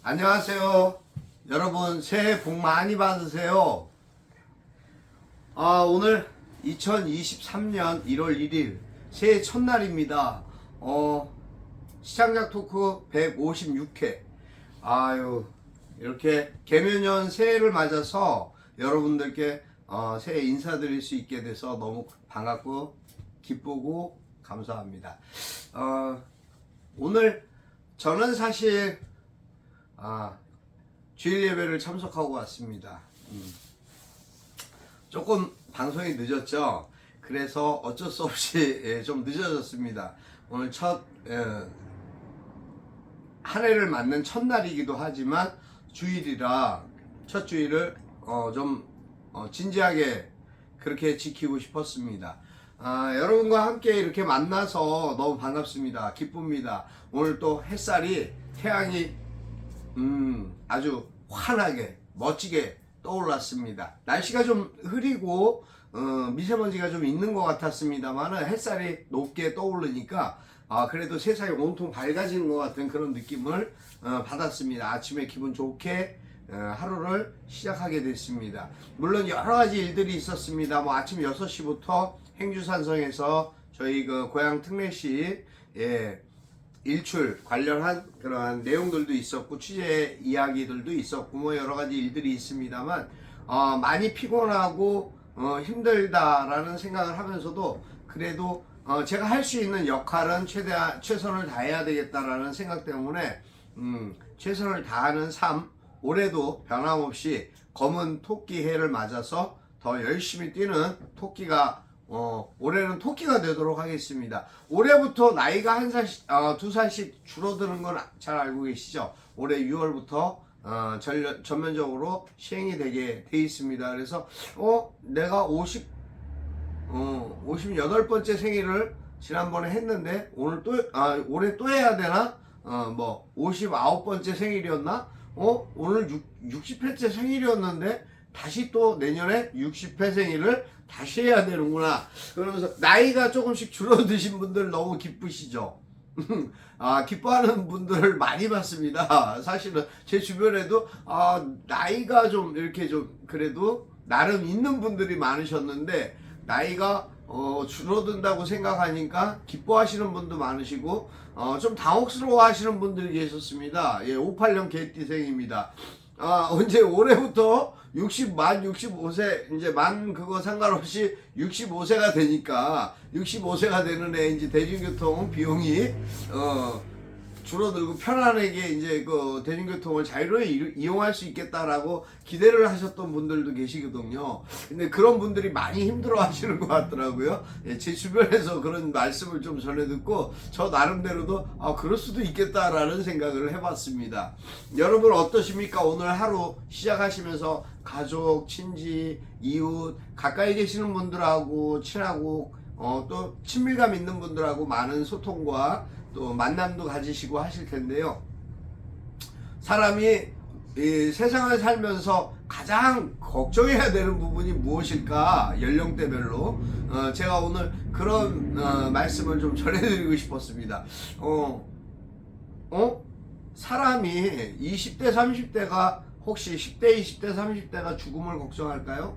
안녕하세요. 여러분 새해 복 많이 받으세요. 오늘 2023년 1월 1일 새해 첫날입니다. 시창작 토크 156회. 이렇게 개묘년 새해를 맞아서 여러분들께 새해 인사드릴 수 있게 돼서 너무 반갑고 기쁘고 감사합니다. 오늘 저는 사실 주일 예배를 참석하고 왔습니다. 조금 방송이 늦었죠. 그래서 어쩔 수 없이 좀 늦어졌습니다. 오늘 한 해를 맞는 첫날이기도 하지만 주일이라 첫 주일을 좀 진지하게 그렇게 지키고 싶었습니다. 여러분과 함께 이렇게 만나서 너무 반갑습니다. 기쁩니다. 오늘 또 햇살이 태양이 아주 환하게 멋지게 떠올랐습니다. 날씨가 좀 흐리고 미세먼지가 좀 있는 것 같았습니다만 햇살이 높게 떠오르니까 그래도 세상이 온통 밝아지는 것 같은 그런 느낌을 받았습니다. 아침에 기분 좋게 하루를 시작하게 됐습니다. 물론 여러 가지 일들이 있었습니다. 아침 6시부터 행주산성에서 저희 그 고향 특례시 일출 관련한 그러한 내용들도 있었고 취재 이야기들도 있었고 여러 가지 일들이 있습니다만 많이 피곤하고 힘들다라는 생각을 하면서도 그래도 제가 할 수 있는 역할은 최선을 다해야 되겠다라는 생각 때문에 최선을 다하는 삶, 올해도 변함없이 검은 토끼 해를 맞아서 더 열심히 뛰는 토끼가 올해는 토끼가 되도록 하겠습니다. 올해부터 나이가 한 살씩, 2살씩 줄어드는 건 잘 알고 계시죠? 올해 6월부터 전면적으로 시행이 되게 돼 있습니다. 그래서 내가 58번째 생일을 지난번에 했는데 올해 또 해야 되나? 59번째 생일이었나? 오늘 60회째 생일이었는데 다시 또 내년에 60회 생일을 다시 해야 되는구나. 그러면서 나이가 조금씩 줄어드신 분들 너무 기쁘시죠? 기뻐하는 분들을 많이 봤습니다. 사실은 제 주변에도 나이가 좀 이렇게 좀 그래도 나름 있는 분들이 많으셨는데 나이가 줄어든다고 생각하니까 기뻐하시는 분도 많으시고 좀 당혹스러워 하시는 분들이 계셨습니다. 58년 개띠생입니다. 언제 올해부터 만 65세 이제 만 그거 상관없이 65세가 되니까 65세가 되는 애 이제 대중교통 비용이 줄어들고 편안하게 이제 그 대중교통을 자유로이 이용할 수 있겠다라고 기대를 하셨던 분들도 계시거든요. 근데 그런 분들이 많이 힘들어 하시는 것 같더라고요. 제 주변에서 그런 말씀을 좀 전해 듣고 저 나름대로도 그럴 수도 있겠다라는 생각을 해봤습니다. 여러분 어떠십니까? 오늘 하루 시작하시면서 가족, 친지, 이웃, 가까이 계시는 분들하고 친하고 또 친밀감 있는 분들하고 많은 소통과 또 만남도 가지시고 하실 텐데요. 사람이 이 세상을 살면서 가장 걱정해야 되는 부분이 무엇일까? 연령대별로 제가 오늘 그런 말씀을 좀 전해드리고 싶었습니다. 사람이 20대 30대가 혹시 10대 20대 30대가 죽음을 걱정할까요?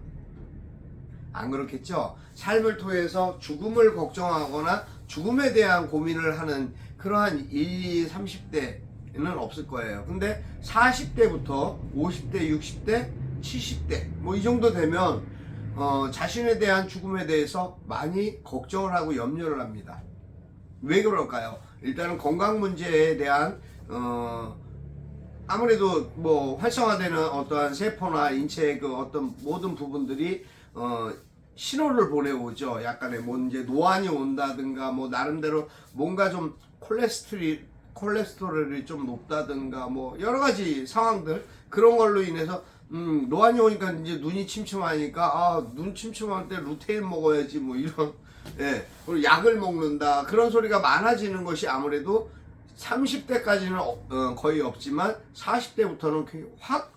안 그렇겠죠? 삶을 통해서 죽음을 걱정하거나 죽음에 대한 고민을 하는 그러한 20, 30대는 없을 거예요. 근데 40대부터 50대, 60대, 70대 이 정도 되면 자신에 대한 죽음에 대해서 많이 걱정을 하고 염려를 합니다. 왜 그럴까요? 일단은 건강 문제에 대한 아무래도 활성화되는 어떠한 세포나 인체의 그 어떤 모든 부분들이 신호를 보내오죠. 약간의 이제 노안이 온다든가 나름대로 뭔가 좀 콜레스테롤이 좀 높다든가 여러 가지 상황들 그런 걸로 인해서 노안이 오니까 이제 눈이 침침하니까 눈 침침할 때 루테인 먹어야지 이런 그리고 약을 먹는다 그런 소리가 많아지는 것이 아무래도 30대까지는 거의 없지만 40대부터는 확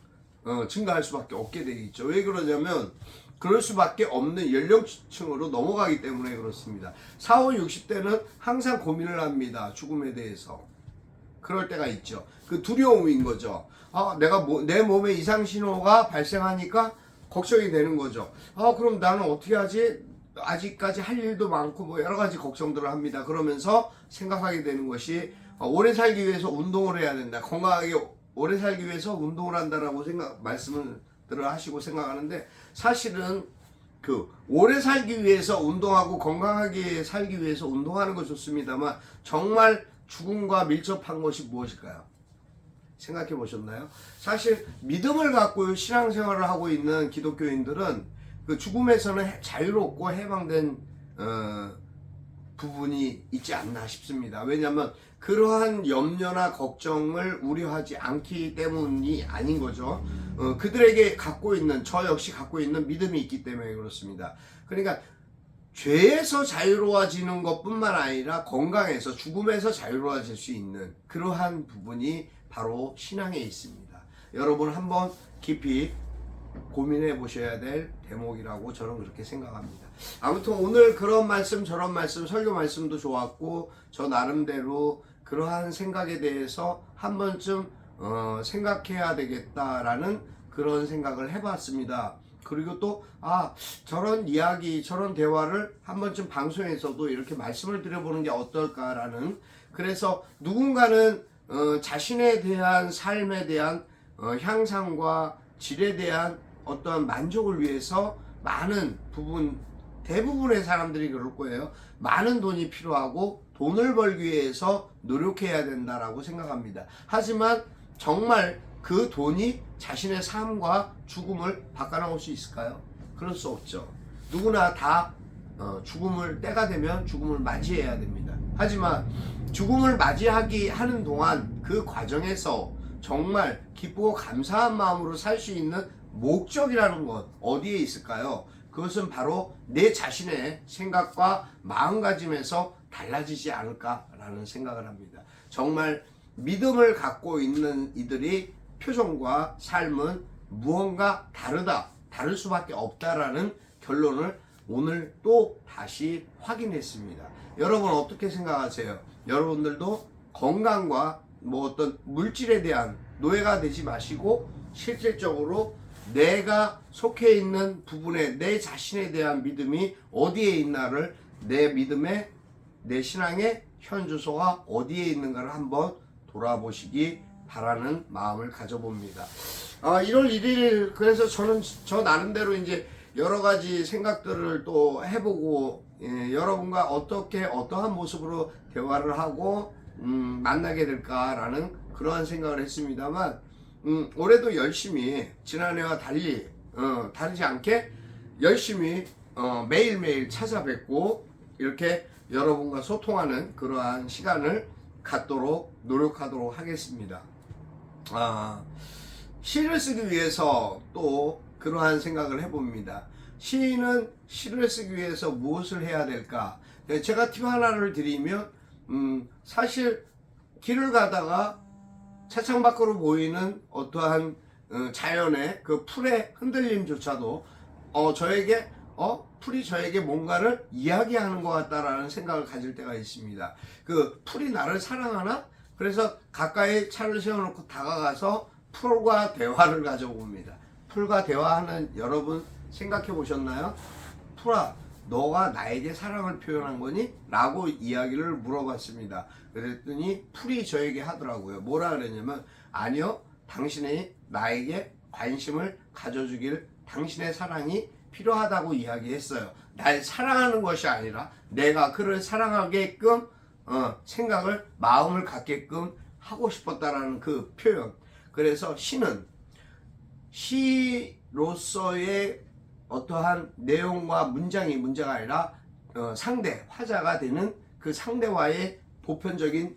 증가할 수밖에 없게 되겠죠. 왜 그러냐면 그럴 수밖에 없는 연령층으로 넘어가기 때문에 그렇습니다. 40, 60대는 항상 고민을 합니다. 죽음에 대해서. 그럴 때가 있죠. 그 두려움인 거죠. 내가 내 몸에 이상 신호가 발생하니까 걱정이 되는 거죠. 그럼 나는 어떻게 하지? 아직까지 할 일도 많고 뭐 여러 가지 걱정들을 합니다. 그러면서 생각하게 되는 것이 오래 살기 위해서 운동을 해야 된다. 건강하게 오래 살기 위해서 운동을 한다라고 말씀을 하시고 생각하는데, 사실은 그 오래 살기 위해서 운동하고 건강하게 살기 위해서 운동하는 거 좋습니다만, 정말 죽음과 밀접한 것이 무엇일까요? 생각해 보셨나요? 사실 믿음을 갖고 신앙생활을 하고 있는 기독교인들은 그 죽음에서는 자유롭고 해방된 부분이 있지 않나 싶습니다. 왜냐하면 그러한 염려나 걱정을 우려하지 않기 때문이 아닌 거죠. 그들에게 갖고 있는, 저 역시 갖고 있는 믿음이 있기 때문에 그렇습니다. 그러니까 죄에서 자유로워지는 것뿐만 아니라 건강에서, 죽음에서 자유로워질 수 있는 그러한 부분이 바로 신앙에 있습니다. 여러분 한번 깊이 고민해 보셔야 될 대목이라고 저는 그렇게 생각합니다. 아무튼 오늘 그런 말씀 저런 말씀, 설교 말씀도 좋았고, 저 나름대로 그러한 생각에 대해서 한 번쯤 생각해야 되겠다라는 그런 생각을 해봤습니다. 그리고 또 저런 이야기, 저런 대화를 한 번쯤 방송에서도 이렇게 말씀을 드려보는 게 어떨까라는, 그래서 누군가는 자신에 대한 삶에 대한 향상과 질에 대한 어떤 만족을 위해서 많은 대부분의 사람들이 그럴 거예요. 많은 돈이 필요하고 돈을 벌기 위해서 노력해야 된다라고 생각합니다. 하지만 정말 그 돈이 자신의 삶과 죽음을 바꿔나올 수 있을까요? 그럴 수 없죠. 누구나 다 때가 되면 죽음을 맞이해야 됩니다. 하지만 죽음을 맞이하기 하는 동안 그 과정에서 정말 기쁘고 감사한 마음으로 살 수 있는 목적이라는 것 어디에 있을까요? 그것은 바로 내 자신의 생각과 마음가짐에서 달라지지 않을까라는 생각을 합니다. 정말 믿음을 갖고 있는 이들이 표정과 삶은 무언가 다를 수밖에 없다라는 결론을 오늘 또 다시 확인했습니다. 여러분 어떻게 생각하세요? 여러분들도 건강과 어떤 물질에 대한 노예가 되지 마시고, 실질적으로 내가 속해 있는 부분에 내 자신에 대한 믿음이 어디에 있나를, 내 신앙의 현주소가 어디에 있는가를 한번 돌아보시기 바라는 마음을 가져봅니다. 1월 1일 그래서 저는 저 나름대로 이제 여러 가지 생각들을 또 해보고, 여러분과 어떠한 모습으로 대화를 하고 만나게 될까라는 그러한 생각을 했습니다만, 올해도 열심히 지난해와 다르지 않게 열심히 매일매일 찾아뵙고 이렇게 여러분과 소통하는 그러한 시간을 갖도록 노력하도록 하겠습니다. 시를 쓰기 위해서 또 그러한 생각을 해봅니다. 시인은 시를 쓰기 위해서 무엇을 해야 될까? 제가 팁 하나를 드리면, 사실 길을 가다가 차창 밖으로 보이는 어떠한 자연의 그 풀의 흔들림조차도 풀이 저에게 뭔가를 이야기하는 것 같다라는 생각을 가질 때가 있습니다. 그 풀이 나를 사랑하나? 그래서 가까이 차를 세워놓고 다가가서 풀과 대화를 가져봅니다. 풀과 대화하는 여러분 생각해 보셨나요? 풀아, 너가 나에게 사랑을 표현한 거니? 라고 이야기를 물어봤습니다. 그랬더니 풀이 저에게 하더라고요. 뭐라 그랬냐면, 아니요, 당신이 나에게 관심을 가져주길, 당신의 사랑이 필요하다고 이야기했어요. 날 사랑하는 것이 아니라 내가 그를 사랑하게끔 마음을 갖게끔 하고 싶었다라는 그 표현. 그래서 시로서의 어떠한 내용과 문장이 문제가 아니라 화자가 되는 그 상대와의 보편적인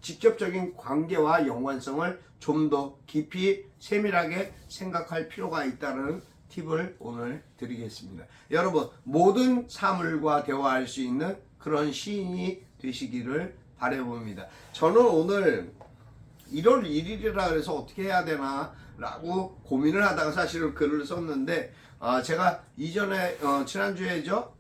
직접적인 관계와 연관성을 좀 더 깊이 세밀하게 생각할 필요가 있다는 팁을 오늘 드리겠습니다. 여러분 모든 사물과 대화할 수 있는 그런 시인이 되시기를 바라봅니다. 저는 오늘 1월 1일이라 그래서 어떻게 해야 되나 라고 고민을 하다가 사실은 글을 썼는데, 제가 이전에 지난주에죠,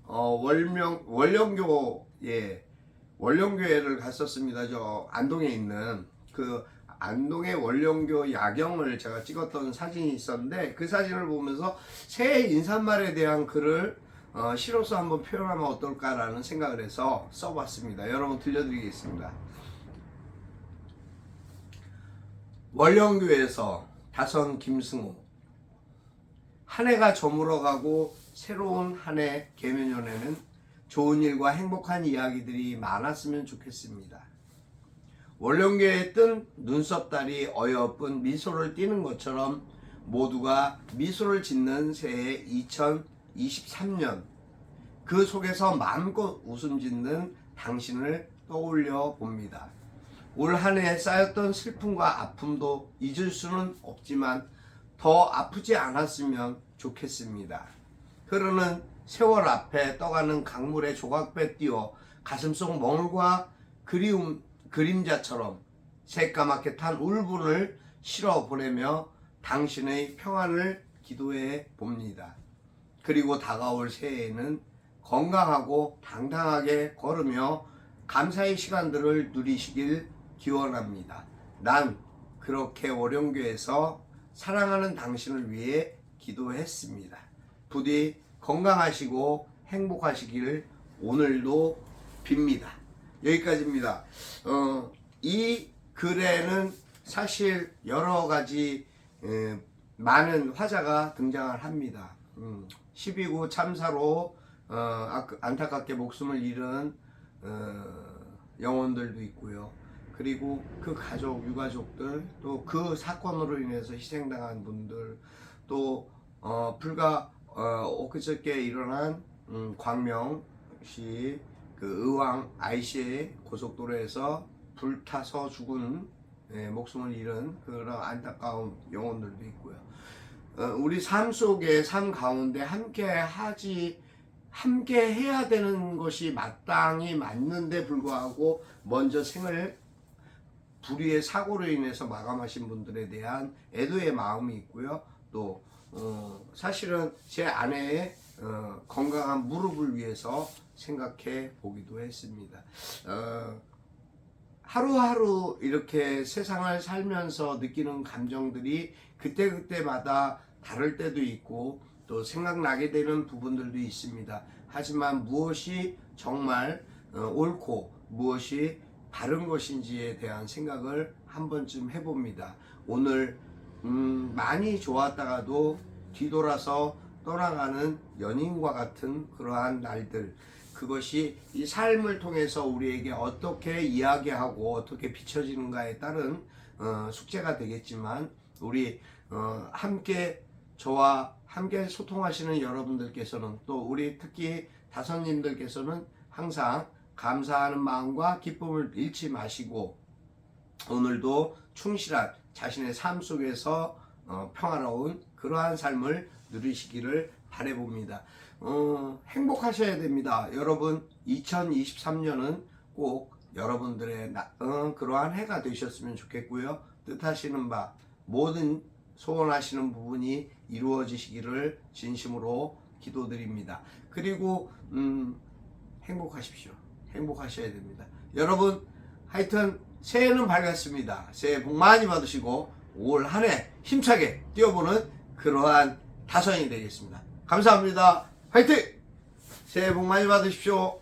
원령교회를 갔었습니다. 저 안동에 있는 그 안동의 원령교 야경을 제가 찍었던 사진이 있었는데 그 사진을 보면서 새해 인사말에 대한 글을 시로서 한번 표현하면 어떨까라는 생각을 해서 써봤습니다. 여러분 들려드리겠습니다. 원령교에서 다선 김승호. 한 해가 저물어가고 새로운 한 해 개면연에는 좋은 일과 행복한 이야기들이 많았으면 좋겠습니다. 원령교에 뜬 눈썹달이 어여쁜 미소를 띠는 것처럼 모두가 미소를 짓는 새해 2023년, 그 속에서 마음껏 웃음 짓는 당신을 떠올려 봅니다. 올 한 해 쌓였던 슬픔과 아픔도 잊을 수는 없지만 더 아프지 않았으면 좋겠습니다. 흐르는 세월 앞에 떠가는 강물에 조각배 띄워 가슴속 멍울과 그림자처럼 새까맣게 탄 울분을 실어 보내며 당신의 평안을 기도해 봅니다. 그리고 다가올 새해에는 건강하고 당당하게 걸으며 감사의 시간들을 누리시길 기원합니다. 난 그렇게 월영교에서 사랑하는 당신을 위해 기도했습니다. 부디 건강하시고 행복하시길 오늘도 빕니다. 여기까지입니다. 이 글에는 사실 여러 가지 많은 화자가 등장을 합니다. 12구 참사로 안타깝게 목숨을 잃은 영혼들도 있고요. 그리고 그 가족, 유가족들, 또 그 사건으로 인해서 희생당한 분들, 또 불과 엊그저께 일어난 광명시 그 의왕 IC 고속도로에서 불타서 죽은 목숨을 잃은 그런 안타까운 영혼들도 있고요. 우리 삶 속에 삶 가운데 함께 해야 되는 것이 마땅히 맞는데 불구하고 먼저 생을 불의의 사고로 인해서 마감하신 분들에 대한 애도의 마음이 있고요. 또 사실은 제 아내의 건강한 무릎을 위해서 생각해 보기도 했습니다. 하루하루 이렇게 세상을 살면서 느끼는 감정들이 그때그때마다 다를 때도 있고 또 생각나게 되는 부분들도 있습니다. 하지만 무엇이 정말 옳고 무엇이 바른 것인지에 대한 생각을 한 번쯤 해봅니다. 오늘 많이 좋았다가도 뒤돌아서 떠나가는 연인과 같은 그러한 날들, 그것이 이 삶을 통해서 우리에게 어떻게 이야기하고 어떻게 비춰지는가에 따른 숙제가 되겠지만 우리 함께 저와 함께 소통하시는 여러분들께서는 또 우리 특히 다선님들께서는 항상 감사하는 마음과 기쁨을 잃지 마시고 오늘도 충실한 자신의 삶 속에서 평화로운 그러한 삶을 누리시기를 바라봅니다. 행복하셔야 됩니다. 여러분 2023년은 꼭 여러분들의 그러한 해가 되셨으면 좋겠고요. 뜻하시는 바 모든 소원하시는 부분이 이루어지시기를 진심으로 기도드립니다. 그리고 행복하십시오. 행복하셔야 됩니다. 여러분 하여튼 새해는 밝았습니다. 새해 복 많이 받으시고 올 한 해 힘차게 뛰어보는 그러한 다선이 되겠습니다. 감사합니다. 화이팅! 새해 복 많이 받으십시오.